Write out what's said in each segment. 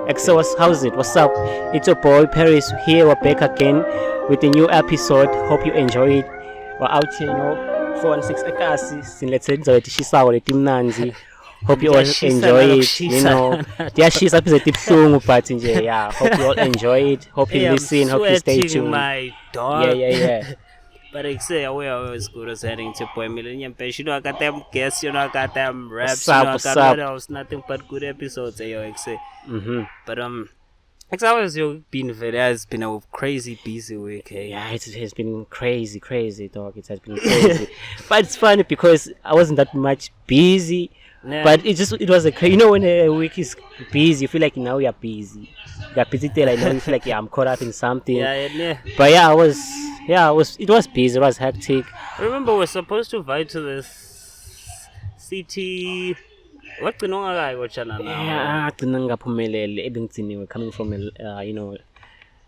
XO, how's it? What's up? It's your boy Paris here. We're back again with a new episode. Hope you enjoy it. We're out here, 416 ekasi. Sinlethe ngizothi shisawo leti mnanzi. Hope you all enjoy it. Diyashisa episode ibhlungu but nje, yeah. Hope you all enjoy it. Hope you listen. Hope you stay tuned. My dog. Yeah. But I say, we are always good as heading to Boy Millennium Page. You know, I got them guests, I got them raps, What's I got what else, nothing but good episodes, I say. But, it's always been it's been a crazy busy week, hey? Yeah, it has been crazy, dog. It has been crazy. But it's funny because I wasn't that much busy. Yeah. But it was when a week is busy, you feel like now you're busy. You're busy till you feel like I'm caught up in something. Yeah. But it was busy, it was hectic. Remember, we're supposed to invite to this city. What the no guy watching now? Yeah, coming from Did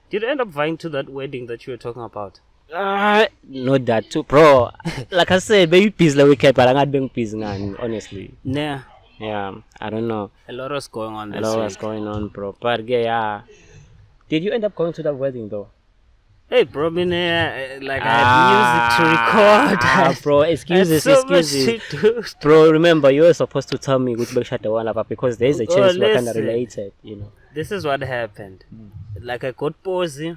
you end up inviting to that wedding that you were talking about? Not that too, bro. Like I said, maybe busy weekend, but I'm not being busy, honestly. Yeah, I don't know. A lot was going on. A lot was going on, bro. But yeah, did you end up going to that wedding though? Hey, bro, I had music to record. Bro, excuses. Bro, remember, you were supposed to tell me which shut the one up because there's a chance we're kind of related, This is what happened. Like, I got posy.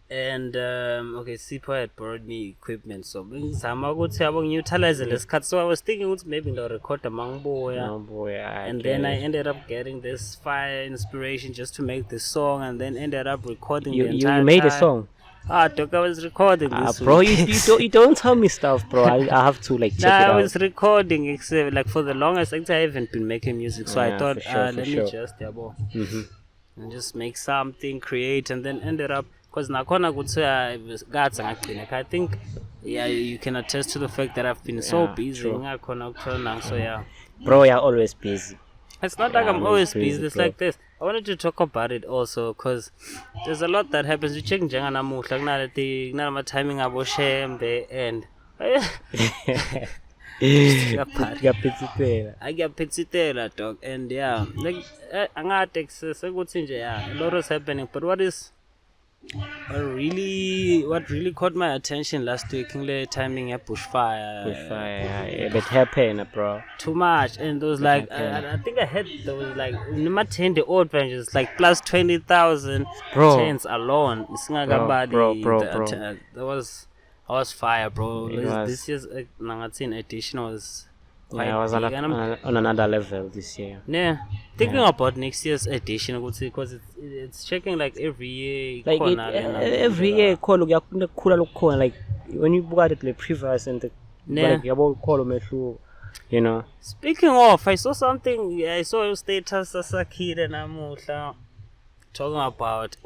And Sipho had borrowed me equipment, so utilize it. So I was thinking maybe they'll record a and then I ended up getting this fire inspiration just to make this song, and then ended up recording the entire You made time. a song? Doc, I was recording this. Bro, you don't tell me stuff, bro. I have to check it out. I was recording, except for the longest. I haven't been making music, so I thought let me just and just make something, create, and then ended up. Because I think you can attest to the fact that I've been so busy. So yeah. Bro, you're always busy. It's not like I'm always busy. It's bro. Like this. I wanted to talk about it also because there's a lot that happens. You check my timing about shembe and I get pitsitela, dog. And yeah, like a lot is happening. But what really caught my attention last week in timing at bushfire. It happened, bro. Too much, and there was like I think I had there was like the old vengeance like plus 20,000 tens alone. That was fire, bro. This year's Nangatin edition was. I was on another level this year. Yeah, thinking about next year's edition, I would say, because it's checking like every year. Like every year, like when you got it like previous and Speaking of, I saw something. I saw your status as a kid and I'm talking about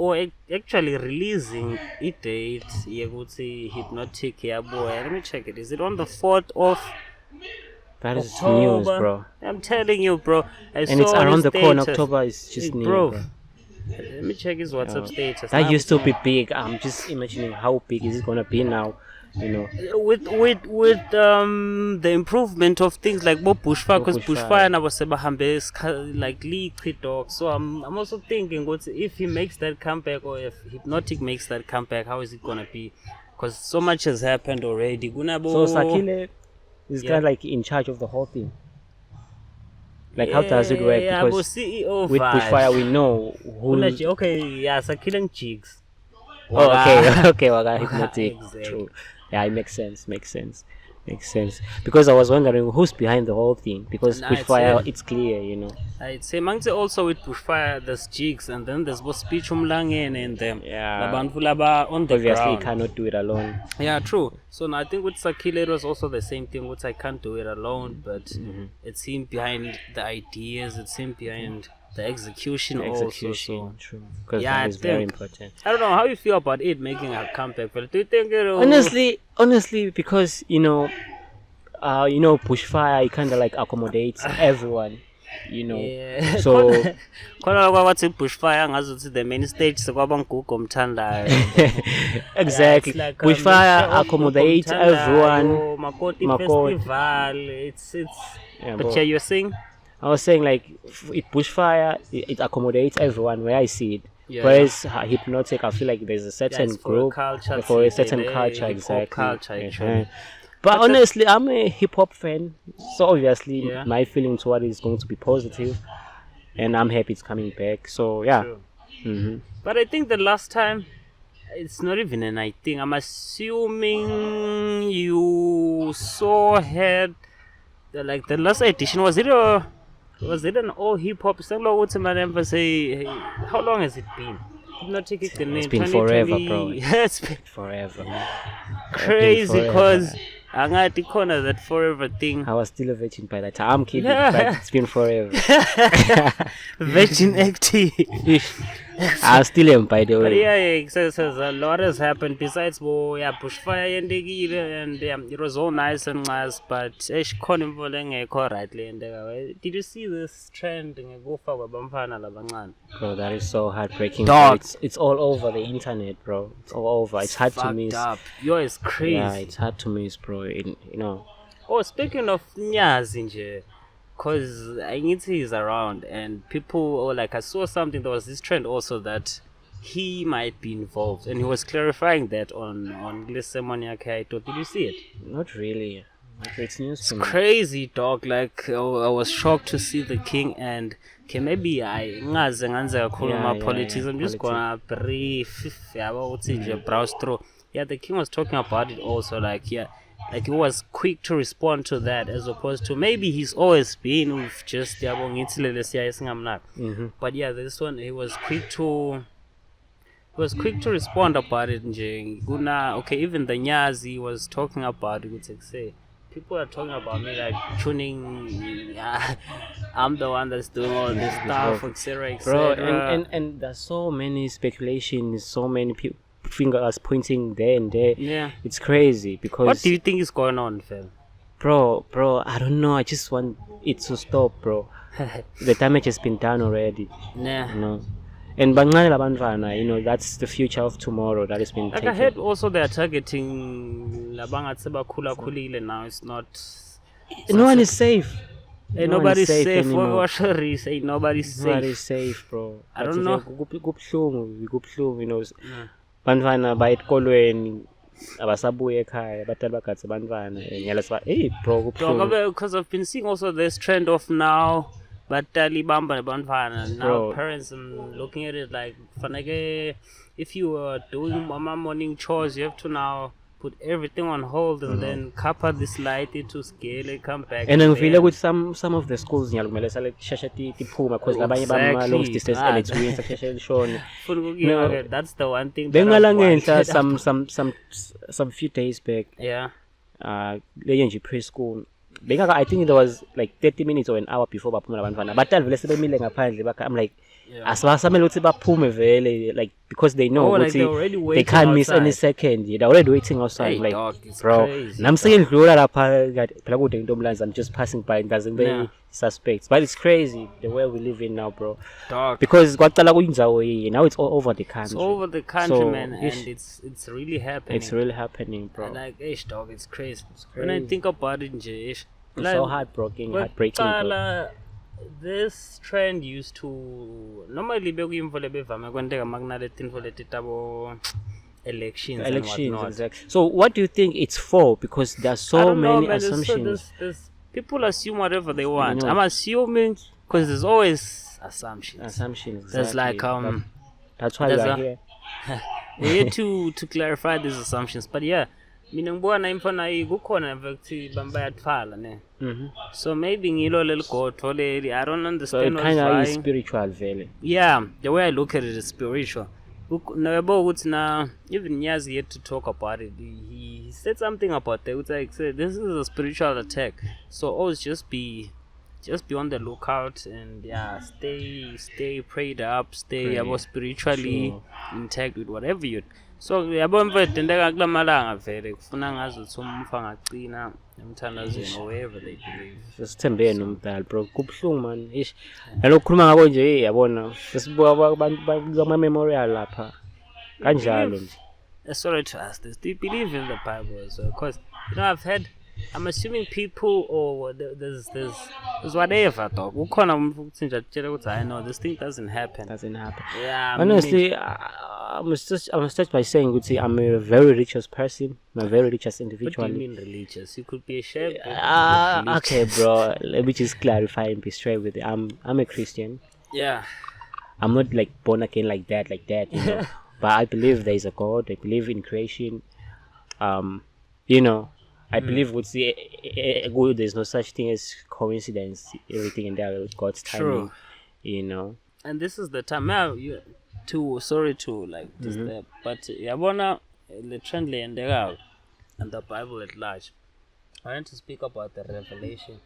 actually releasing a date. You would say Hypnotic. Yeah, boy. Let me check it. Is it on the 4th of? That is October. News, bro. I'm telling you, bro. It's around the corner. October is just near, bro. Let me check his WhatsApp status. That used to be big. I'm just imagining how big is it gonna be now. With the improvement of things like bushfire, because bushfire now was like liquid dog. So I'm also thinking, if he makes that comeback or if Hypnotic makes that comeback, how is it gonna be? Because so much has happened already. So Sakile is kind of like in charge of the whole thing. Like how does it work? Because CEO with bushfire we know who. Sakile Jigs. Okay, Waga Hypnotic. Exactly. True. Yeah, it makes sense. Because I was wondering who's behind the whole thing. Because bushfire, it's clear, I'd say also with bushfire, there's Jigs, and then there's both speech Umlangen and them. Yeah. On the Obviously, ground. you cannot do it alone. Yeah, true. So now I think with Sakile it was also the same thing. Which I can't do it alone, but it's him behind the ideas. It's him behind the execution also. So. True. Because that is very important. I don't know how you feel about it making a comeback, but do you think honestly, because bushfire, it kind of like accommodates everyone. Yeah. So what's in bushfire ngazuthi the main stage sekwabangugo omthandayo. Exactly. Like, bushfire accommodates everyone. Makoti festival. It's but you're saying I was saying like bushfire, it accommodates everyone where I see it. Yeah. Whereas hypnotic, I feel like there's a certain it's for a group culture, for a see, certain the culture, hip-hop exactly. culture, Uh-huh. actually. But But honestly, I'm a hip hop fan, so obviously Yeah. my feeling toward it is going to be positive, and I'm happy it's coming back. So yeah. True. Mm-hmm. But I think the last time, it's not even an I think. I'm assuming you had like the last edition. Was it an all hip hop song? What's my name? Say, how long has it been? Hypnotic is the name. It's been forever, bro. It's been Forever. crazy forever. because angati corner that forever thing. I was still a virgin by that time. I'm kidding, Yeah. but it's been forever. Virgin active. I still am, by the But way. yeah, so a lot has happened besides bushfire and it was all nice and nice, but did you see this trend ngekufa kwabamfana labancane? Bro, that is so heartbreaking. Dog. Bro. It's all over the internet, bro. It's all over. It's hard to Fucked miss. up. Yo, it's crazy. Yeah, it's hard to miss, bro. Oh, speaking of Nyazi nje, cause I need to he's around and people, or like I saw something, there was this trend also that he might be involved, and he was clarifying that on Listen I thought, did you see it? Not really. It's news It's to me. crazy, dog. Like I was shocked to see the king, and okay, maybe I ngaze nganze kakhulu Yeah, politics. yeah, I'm just gonna brief yabo uthi nje browse through. Yeah, the king was talking about it also, like he was quick to respond to that, as opposed to maybe he's always been with just yabo ngithi lele siyaye singamnaki. But yeah, this one he was quick to respond about it nje. Okay, even the Nyazi was talking about it, like say people are talking about me like tuning. I'm the one that's doing all this stuff, etc., Bro, etc. and there's so many speculations, so many fingers pointing there and there. Yeah. It's crazy because What do you think is going on, fam? bro, I don't know. I just want it to stop, bro. The damage has been done already, Yeah. you know. And bancane labantwana, that's the future of tomorrow that has been Like I taken. heard also they are targeting labangathi sebakhulakhulile now. It's not. No one is safe. Ain't No one nobody is safe safe. anymore. What Sharice? Ain't nobody Nobody safe. safe, bro. I don't know. Kubuhlungu, bantwana bayikolweni abasabuye ekhaya batali bagatse bantwana ngiyala siba hey bro kubuhlungu. Because I've been seeing also this trend of now batali bamba nebantwana. Now Bro. parents are looking at it like faneke, if you are doing mama morning chores, you have to now put everything on hold and then kappa this light to scale it, come back. And then- ngifile ukuthi some of the schools ngiyakumele sale sheshe tiphuma because labanye bama long distance Exactly. elithwini sheshe lishone. Futhi No. kukiya-ke, that's the one thing that Bengala I've ngenhla wanted. some few days back Yeah. leyo nje preschool I think there was like 30 minutes or an hour before baphumela abantwana batali vele sebemile ngaphandle I'm like Yeah. asibasamele ukuthi baphume vele like because they know Oh, like ukuthi they're already they waiting can't miss any outside. second. They're already waiting outside. Hey, like dog, it's bro crazy, nami sengidlula lapha phela kude intomlanzi. I'm just passing by doesn't be Yeah. suspects, but it's crazy the way we live in now, bro, Dog. because kwaqala kuyindzawo yinye, now it's all over the country. It's over the country, So, man, ish, and it's really happening. it's really happening, bro. And like, dog, it's crazy. It's When I crazy. think about it, nje, It's so heartbreaking, bro. Kuqala, this trend used to normally bekuyimvo lebevame kwenteka makunale tinfo leti tabo elections and Elections, whatnot. exactly. So what do you think it's for? Because there's I so don't know, many man, assumptions. there's people assume whatever they want. know. I'm assuming because there's always assumptions. Assumptions. There's Exactly. like That's why we there's are a- here. we're here to clarify these assumptions. But yeah, mina ngibona imfana kukhona vekuthi bayatfala ne. So maybe ngilo leli gotho leli. I don't So understand it what's kind of is vying. spiritual, vele. Yeah, the way I look at it is spiritual. Nabo ukuthi na even Nyazi yet to talk about it. He said something about that. Which I said this is a spiritual attack. So always just be on the lookout and yeah, stay prayed up, stay Pray. yabo spiritually Sure. intact with whatever you. So yabo mfethu ndeka kulamalanga vele kufuna ngazi ukuthi umfa angagcina emthandazweni or wherever they believe. Sithembeye nomdali, bro. Kubuhlungu man. Ish. Nalokho khuluma ngako nje yabona. Sesibuka abantu bama memorial lapha. Kanjalo nje. Sorry to ask this. Do you believe in the Bible as well? Because I've heard I'm assuming people or there's whatever dog. Ukhona umuntu ukuthi nje atshela ukuthi I know this thing doesn't happen. Doesn't happen. Yeah. Honestly, I must start by saying, I'm a very religious person. I'm a very religious individual. What do you mean religious? You could be a chef. Okay, bro. Let me just clarify and be straight with it. I'm a Christian. Yeah. I'm not like born again like that, you know. But I believe there is a God. I believe in creation. You know, I believe there's no such thing as coincidence. Everything in there with God's timing. True. You know. And this is the time now. Sorry to like disturb, but yabona the trend leyendekayo and the Bible at large. I want to speak about the revelation.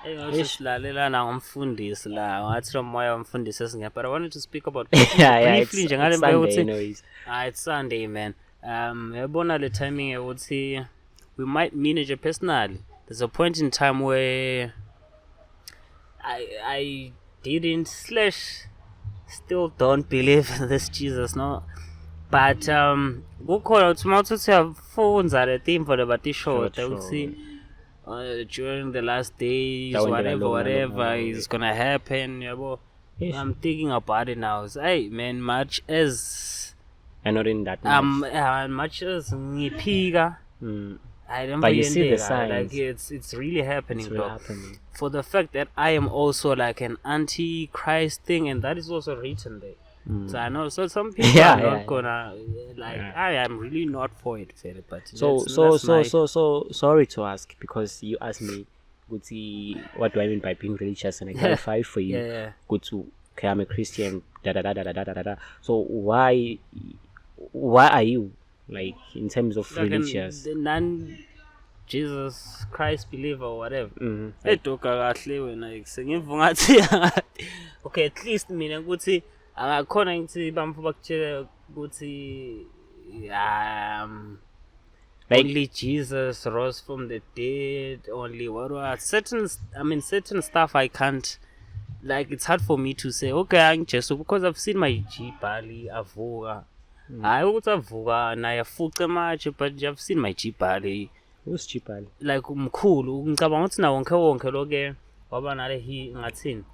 Silalelana ngomfundisi la ngathi moya umfundisi esingepha, but I wanted to speak about briefly nje ngale mbe ukuthi it's Sunday, man. Yabona le timing ukuthi we might meet each personally. There's a point in time where I didn't / still don't believe in this Jesus, no. But kukhona uthi mawuthi uyafunza le timvo lebatisho ukuthi during the last days whatever is gonna happen, yabo. Yes. I'm thinking about it now. Hey man, much as I'm not in that much as ngiphika, I don't. But you see the signs. Like it's really happening, bro. For the fact that I am also like an anti-Christ thing, and that is also written there. So I know. So some people are not gonna like. I am really not for it, but so sorry to ask, because you asked me, what do I mean by being religious, and I clarify for you. Okay, I'm a Christian. So why are you like in terms of like religious? Jesus Christ believer or whatever. Okay, at least mina ukuthi akakhona ngithi bamfu bakutshela ukuthi only Jesus rose from the dead, only what certain stuff I can't, like, it's hard for me to say okay angijesu because I've seen my G Bali avuka. Hayi ukuthi avuka naye afuce manje, but I've seen my G Bali. Who's G Bali? Like umkhulu, ngicabanga ukuthi na wonke loke waba nale ngathini.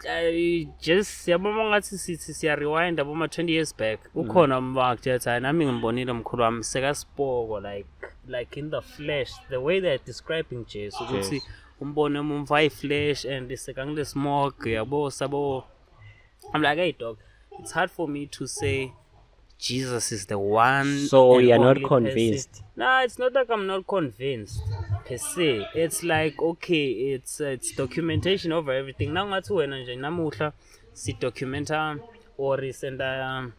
I just yabona ngathi siya rewind aboma 20 years back. Ukhona umbakuthi nami ngimbonile umkhulu wami sekasipoko like in the flesh, the way they're describing Jesus ukuthi umbone umva flesh and sekangile smoke yabo sabo. I'm like, hey dog, it's hard for me to say Jesus is the one. So you're not convinced? No, it's not like I'm not convinced per se. It's like, okay, it's documentation over everything. Now ngathi wena nje namuhla si documenta or senda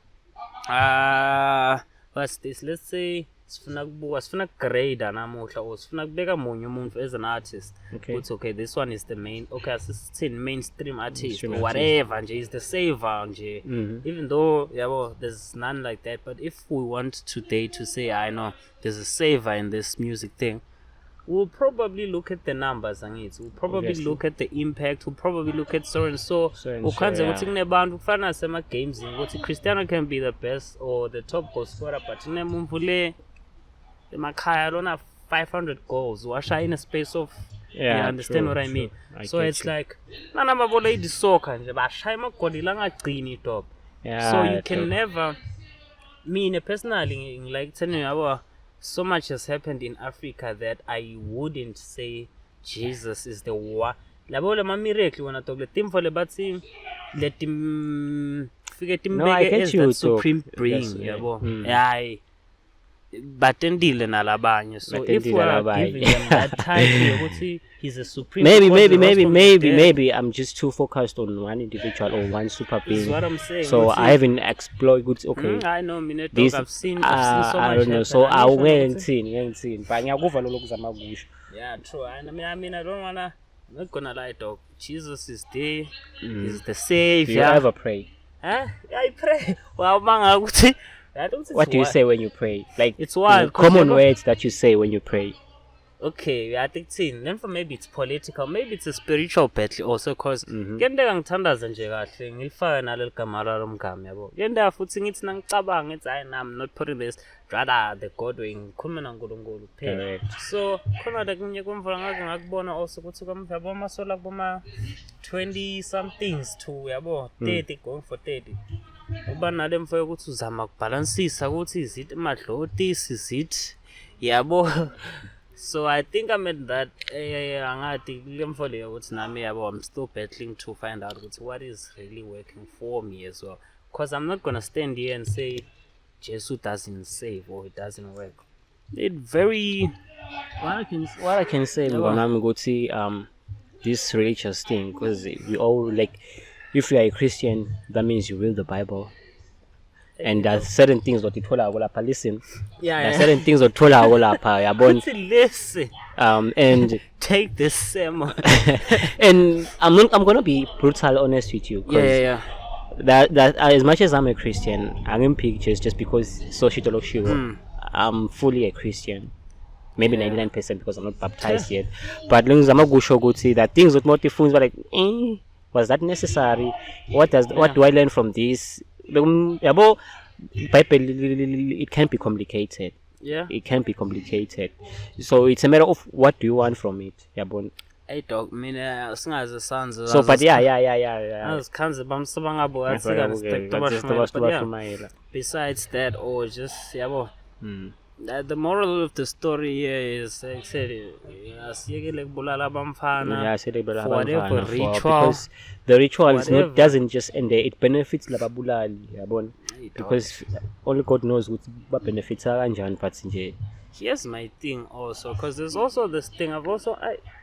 what's this? Let's say sifuna grade namuhla or sifuna kubeka munye umuntu as an artist. Okay, this one is the main. Okay, asisithini mainstream artist or whatever nje is the saver nje. Even though there's none like that, but if we want today to say I know there's a saver in this music thing, we'll probably look at the numbers angithi. We'll probably look at the impact. We'll probably look at so and so. Ukhanze ukuthi kunebantu kufana sema games ukuthi Cristiano can be the best or the top goal scorer, but kunemuntu le emakhaya lona 500 goals washa in a space of, you understand what I mean? So it's like nana babola idi soccer nje bashaya amagoli langagcini dog. So you can never, me personally, like telling you so much has happened in Africa that I wouldn't say Jesus is the one. Labo le miracle when I talk the team for the batsy let him forget him as the supreme being, yabo. But then dealing alabanye. So if we are giving them that title, he's a supreme. Maybe I'm just too focused on one individual or one super being. That's what I'm saying. So I haven't explored. I know, this I've seen so much. I don't know. So I went seen. But yeah, true. I mean, I don't wanna. I'm not gonna lie, dog. Jesus is there. He's the savior. Do you ever pray? Huh? I pray. Well, what do you say when you pray? Like, it's wild. Common words that you say when you pray. okay, I think then for maybe it's political, maybe it's a spiritual battle also, because kuyenteka ngithandaza nje kahle ngilifake naleli gama lalo mgama yabo. Kuyenteka futhi ngithi nangicabanga ngithi hayi I'm not putting this rather the God way ngikhuluma naNkulunkulu kuphela. Correct. So khona la kunye kwemvula ngake ngakubona also ukuthi kwamva yabo masola kuboma 20 somethings to yabo 30 going for 30. Uba nale mfo yokuthi uzama ukubalansisa ukuthi izithi emadloti izithi yabo. So I think I'm at that angathi kule mfo leyo ukuthi nami yabo I'm still battling to find out ukuthi what is really working for me as well, because I'm not gonna stand here and say Jesus doesn't save or it doesn't work. It very What I can say Mnganami ukuthi this religious thing, because we all like, if you are a Christian that means you read the Bible. And there's certain things that ithola lapha, listen. There's certain things that ithola lapha, yabona. Listen. And take this sermon. And I'm gonna be brutal honest with you. Yeah. That as much as I'm a Christian, I'm in pictures just because social I'm fully a Christian. Maybe 99% because I'm not baptized yet. But long as I'm go show good, see that things with motivations were like, was that necessary? What do I learn from this? Bible, it can be complicated. Yeah. It can be complicated. So it's a matter of what do you want from it. Yabona. Hey dog, mina singaze sanze. So but yeah. Azikhanze bamsabangabo athi besides that, or just yabo. The moral of the story here is actually whatever ritual, because the ritual doesn't just end there, it benefits lababulali yabona, because only God knows what benefits are kanjani. But nje here's my thing also, because there's also this thing I've also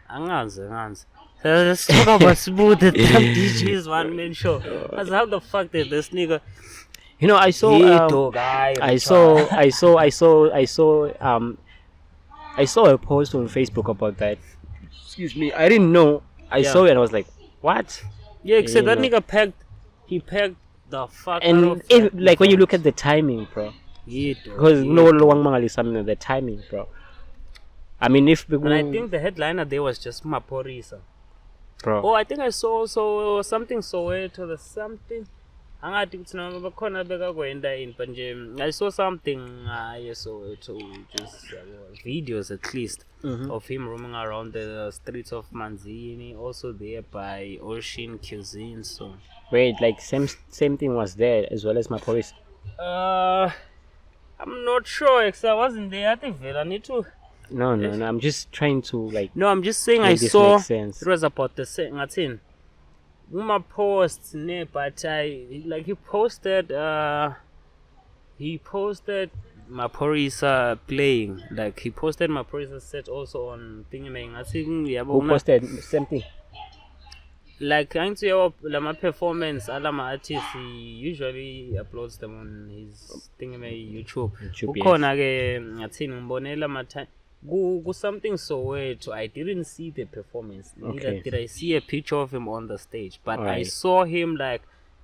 anganze let's talk about Smooth. The DJ's one man show. As how the fuck did this nigga, you know, I saw a post on Facebook about that. Excuse me, I didn't know. I saw it and I was like, what? Yeah, except that nigga packed the fuck and out of if, like when you look at the timing, bro. Yeah, because no long mangali something the timing, bro. I mean, if and I think the headliner there was just Maphorisa, bro. Oh, I think I saw also something Soweto, the something. I saw something Soweto, just videos at least of him roaming around the streets of Manzini, also there by Ocean Cuisine. So wait, like same thing was there as well as Maphorisa. I'm not sure because I wasn't there. I think I need to. No. I'm just trying to like. No, I'm just saying I saw. It was about the same. I think. Uma posts ne, but I like he posted Maphorisa playing. Like he posted Maphorisa set also on Thingamang. I think who posted same thing. Like I think my performance, alama artists he usually uploads them on his YouTube. Ukhona ke ngathini ngibonela matha go something Soweto. I didn't see the performance. Neither did I see a picture of him on the stage. But I saw him like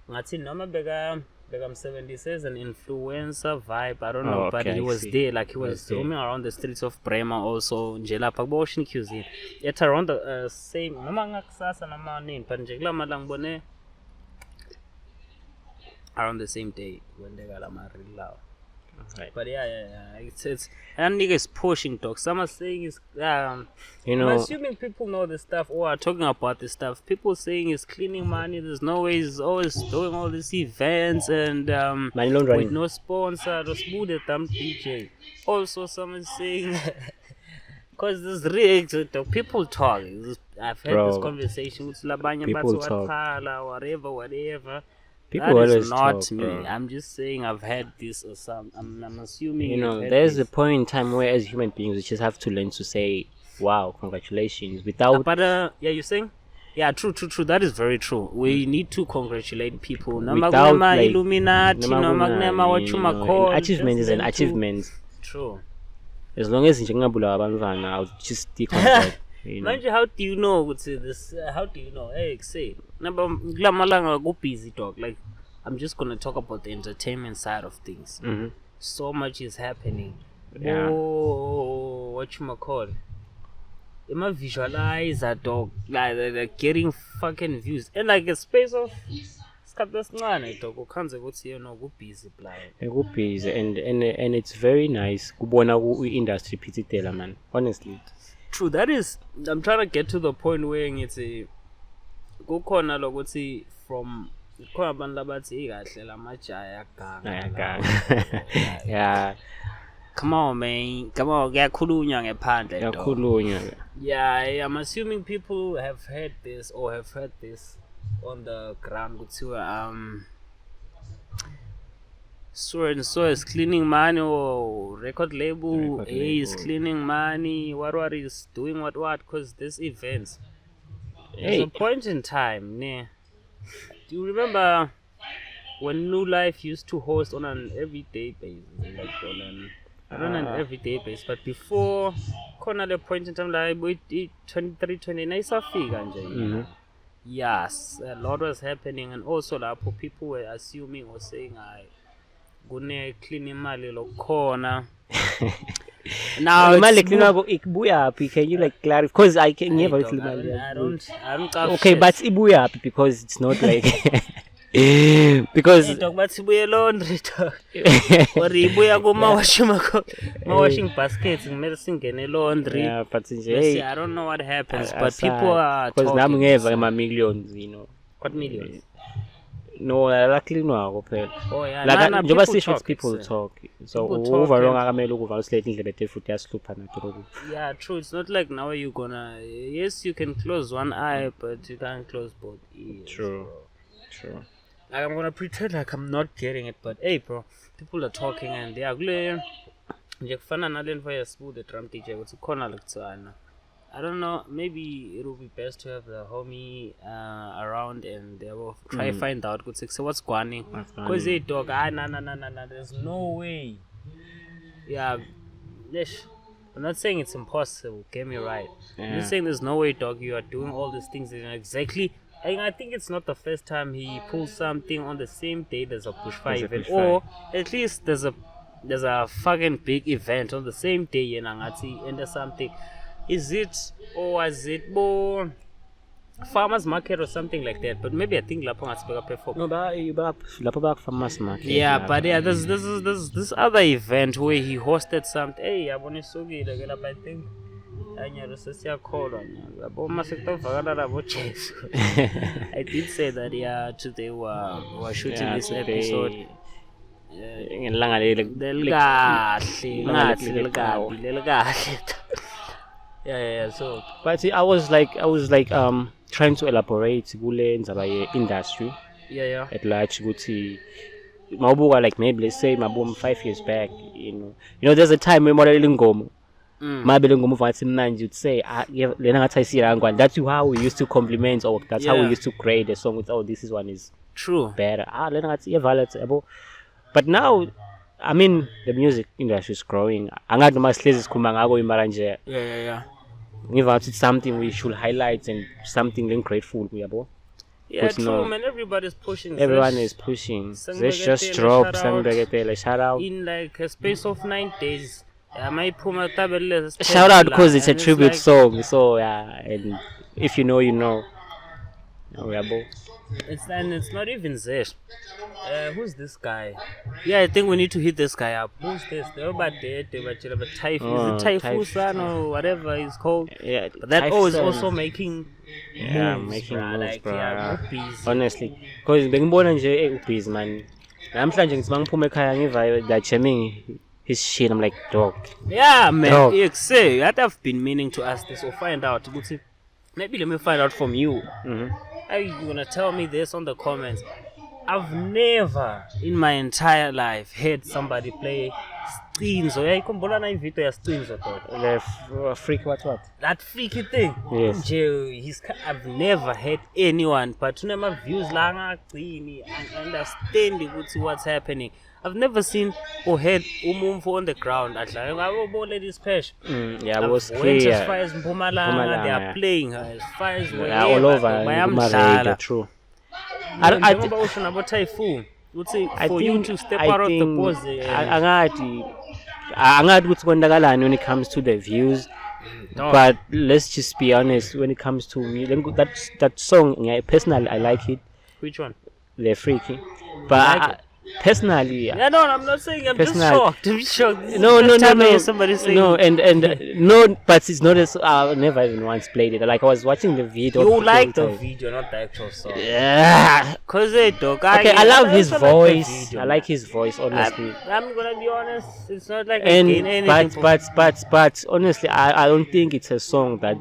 ngathini noma beka 70 says an influencer vibe. I don't know, but he was there. Like he was roaming around the streets of Bremer also. Nje lapha ku Ocean Cuisine. Yet around the same noma ngakusasa nama nini, but nje kula mala ngibone around the same day when they got a real. Right. But yeah, it's and nigga is pushing dog. Some are saying is you know, I'm assuming people know this stuff or are talking about this stuff. People saying he's cleaning money. There's no way he's always doing all these events and money laundering with no sponsor. The Smooth DJ. Also, someone saying because this really people talk. I've had this conversation with Labanya Batsu whatever. People that always is not talk, me. bro. I'm just saying I've had this or some. I'm assuming. You know, there's a point in time where, as human beings, we just have to learn to say, "Wow, congratulations!" Without, but yeah, you saying? Yeah, true. That is very true. We need to congratulate people. Without like, Illuminati, achievement is an achievement. True. As long as I'll just stick on that. You know. How do you know what's this? How do you know? Hey, say, go busy talk. Like, I'm just gonna talk about the entertainment side of things. So much is happening. Yeah. Oh, what you call? Ima visualizer dog like they're getting fucking views in like a space of isikhathi esincane dog ukhanze ukuthi you know ku busy blind. Ekubhizi and it's very nice kubona ku-industry phithitela man, honestly. True, that is I'm trying to get to the point where ngithi kukhona lokuthi from khona abantu labathi ikahle lamajaya Ayaganga. Yeah, come on man, come on, kuyakhulunywa ngephandle dog. yakhulunywa. Yeah, I'm assuming people have heard this or have heard this on the ground kuthiwa so and so is cleaning money or record label A is cleaning money, what is doing what because this events. There's a point in time, ne? Do you remember when New Life used to host on an everyday basis, like not on an everyday basis, but before khona le point in time like 23, 29 isafika nje. Yes, a lot was happening, and also lapho people were assuming or saying kune clean imali lokhona. Now Imali clean wako ibuya happy. Can you like clarify? Because I can never clean imali. I don't Okay, but ibuya happy because it's not like because dog bathi ibuye laundry dog. Or ibuya kuma washing baskets ngimele singene laundry. yeah, but See, I don't know what happens, but people are because nami talking. ngeva ama millions, you know. What millions? No, la clean wako phela. Oh yeah, Like nah, njoba people sisho talk, people it's, talk. So people talk, overall yeah. akamele ukuva usilete indlela efuthi yasilupha nato. Yeah, true. It's not like now you're gonna. Yes, you can close one eye, but you can't close both ears. True. Bro. True. Like I'm gonna pretend like I'm not getting it, but hey, bro, people are talking and they are glad. Nje kufana nale for your smooth the drum DJ ukuthi khona lekutshana. I don't know, maybe it would be best to have the homie around and they will try find out so what's going on. Because they dog, nah, there's no way. Yeah, yes. I'm not saying it's impossible, get me right. I'm just saying there's no way, dog, you are doing all these things exactly. And I think it's not the first time he pulls something on the same day there's a Bushfire event. Or at least there's a fucking big event on the same day and there's something. Is it or was it more farmers market or something like that? But maybe I think lapho ngathi perform. No, but lapho back farmers market. Yeah, but yeah, there's this other event where he hosted something. Hey, yabona isukile ke lapha I think. Anyaro sesiyakholwa nyalo. Yabo mase kutovakala labo Jesu. I did say that yeah, today we're shooting this episode. Ngelanga Delikahle, ngathi lelikahle. Yeah. So, but I was like trying to elaborate kule ndzaba ye industry yeah. at large ukuthi mawubuka like maybe let's say mabom 5 years back, you know there's a time when model ingoma mabe le ngoma uvathi mnanje you'd say lena ngathi ayisirangwa. That's how we used to compliment or that's how we used to grade a song with this is one is true better. Lena ngathi evaluate yabo. But now I mean the music industry is growing. Angathi noma sihlezi sikhuluma ngako imara nje. Yeah. Ngiva it's something we should highlight and something grateful yabo. Yeah, true, man. Everybody's pushing. Everyone is pushing. Let's just drop Sangbeketele. Shout out. In like a space of 9 days. Shout out because it's a tribute song. So yeah, and if you know, you know. It's not even Zesh. Who's this guy? Yeah, I think we need to hit this guy up. Who's this? They're about dead. They were Typhoon. Is it Typhoon or whatever it's called? Yeah, but that is also making moves, like, bro. Yeah, busy. Honestly, because bengibona nje busy man. Namhlanje ngithi mangiphume ekhaya ngiva that jamming his shit. I'm like, dog. Yeah, man. Dog. I've been meaning to ask this or find out. Maybe let me find out from you. Are you gonna tell me this on the comments? I've never in my entire life heard somebody play Stinzo. Yeah, you can bola na video ya Stinzo dog. The freak what? That freaky thing. Yes. I've never heard anyone, but tunema views la ngagcini and understand what's happening. I've never seen or heard umumfu on the ground. Atla ngabo ladies pesh. Yeah, it was went clear. As far as Mpumalanga, they are playing as far as all over. True. I think about Typhoon. For you to step out of the pose. Angathi ukuthi kwendakalani when it comes to the views Dog. But let's just be honest. When it comes to me, that song, personally, I like it. Which one? They're freaky. But like personally, Yeah, no, I'm not saying. I'm just Personal- shocked. I'm shocked. This is no, the no, first no, time I no, hear somebody saying. no, and no, but it's not as I never even once played it. Like I was watching the video. You like the time. video, not the actual song. Yeah. Cause dog. Okay, I love his also like the voice. video, I like his voice, honestly. I'm gonna be honest. It's not like I gain And anything. but honestly, I don't think it's a song that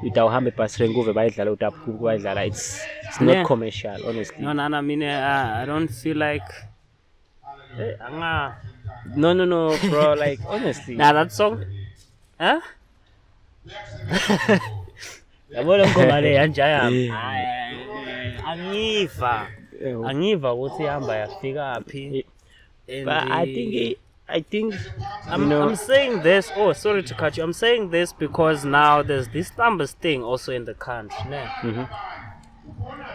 utawuhambe basirenguve bayidlala utaphuphu bayidlala. It's not Yeah. commercial, honestly. No, I mean, I don't feel like. Nah, No, bro. Like honestly. that song. Huh? Yabona ngoma le kanjaya. Angiva ukuthi ihamba yafika phi. But I think I'm saying this. Oh, sorry to cut you. I'm saying this because now there's this numbers thing also in the country. Ne?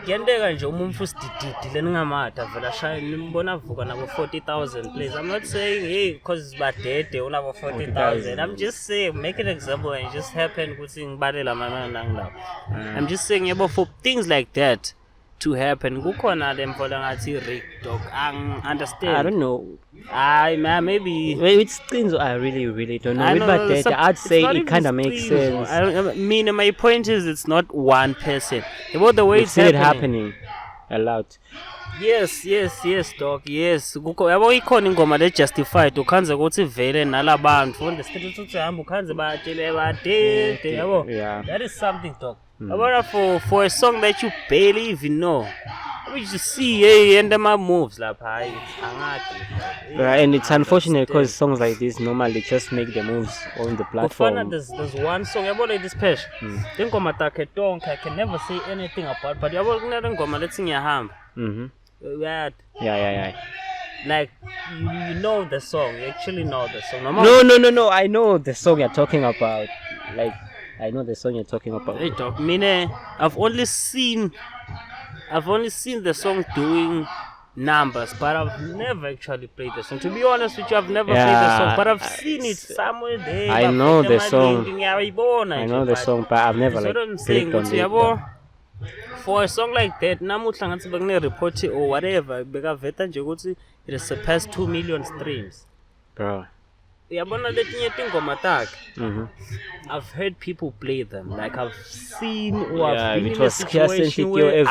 Kuyenteka nje umuntu usididile ningamatha vela shaya nimbona avuka nabo 40,000 please. I'm not saying hey cause badede unabo 40,000. I'm just saying make an example and it just happen ukuthi ngibalela mama nangilawo. I'm just saying yabo for things like that to happen kukhona lemfola ngathi Rick dog. I understand. I don't know. Maybe With Stins, I really don't know. I With know, Badeta, I'd it's say not it even kind of makes screams. sense. I mean, my point is, it's not one person. About the way We it's see it happening. happening a lot. Yes, dog. Yes. Yabo ikhona ingoma le justified ukhanze ukuthi vele nalabantu on the street uthi hamba ukhanze batshele badede yabo. Yeah. That is something, dog. About for a song that you barely even know. We just see hey and my moves like And it's unfortunate because songs like this normally just make the moves on the platform. There's one song about this page. Think of Matake Donk, I can never say anything about, but you're going to let's sing your hand. Yeah. Like you know the song, you actually know the song. No. I know the song you're talking about. Like I know the song you're talking about. Hey, dog. I've only seen the song doing numbers, but I've never actually played the song. To be honest with you, I've never played the song, but I've seen it somewhere there. I know the song. I know the song, but I've never like clicked on it. For a song like that, namuhla ngathi bekune report or whatever, bekaveta nje ukuthi it has surpassed 2 million streams. Bro. Yabona letinye tingoma takhe. I've heard people play them. Like I've seen or I've been in a situation where you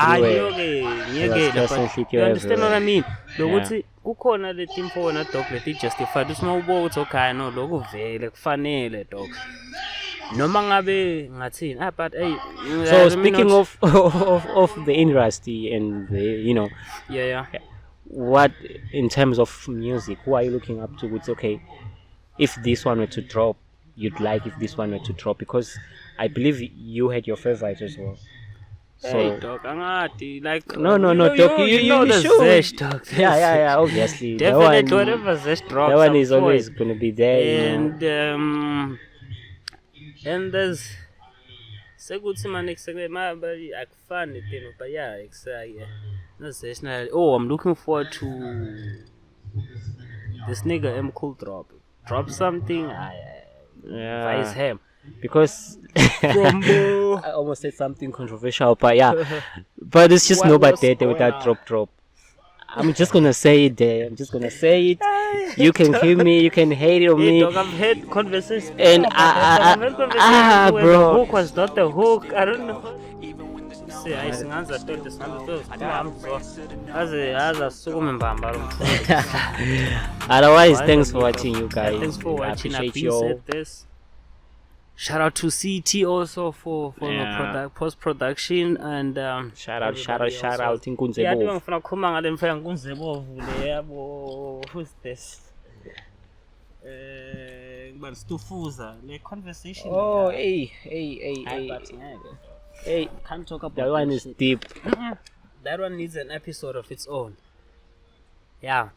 understand what I mean? Lokuthi kukhona letimfo wena dog leti justified uthi mawubuka ukuthi okay no lokhu vele kufanele dog. Noma ngabe ngathini but hey so speaking of the industry and the yeah what in terms of music who are you looking up to? It's okay if this one were to drop you'd like if this one were to drop because I believe you had your favorite as well. So hey dog angati like no dog you know the sure Zesh dog. yeah obviously definitely whatever Zesh drops that one is always gonna be there and there's sekuthi manje kusekwe akufani thina but yeah exactly national I'm looking forward to this nigga M Cool drop something advise him because Rumbo. I almost said something controversial but yeah but it's just nobody there without drop. I'm just gonna say it there. I'm just gonna say it. You can kill me. You can hate it on me. Dog, I've had conversations. And where bro. the hook was not the hook. I don't know. See, I sing answer to this. Otherwise, thanks for watching, you guys. Thanks for watching. I appreciate you all. this. Shout out to CT also for the post production and shout out Inkunze yeah, Bovu. ngifuna ukukhuluma ngale mfana Nkunze Bovu le yabo who's this ngibani Stufuza le conversation Oh hey can't talk about that one is deep. that one needs an episode of its own. Yeah.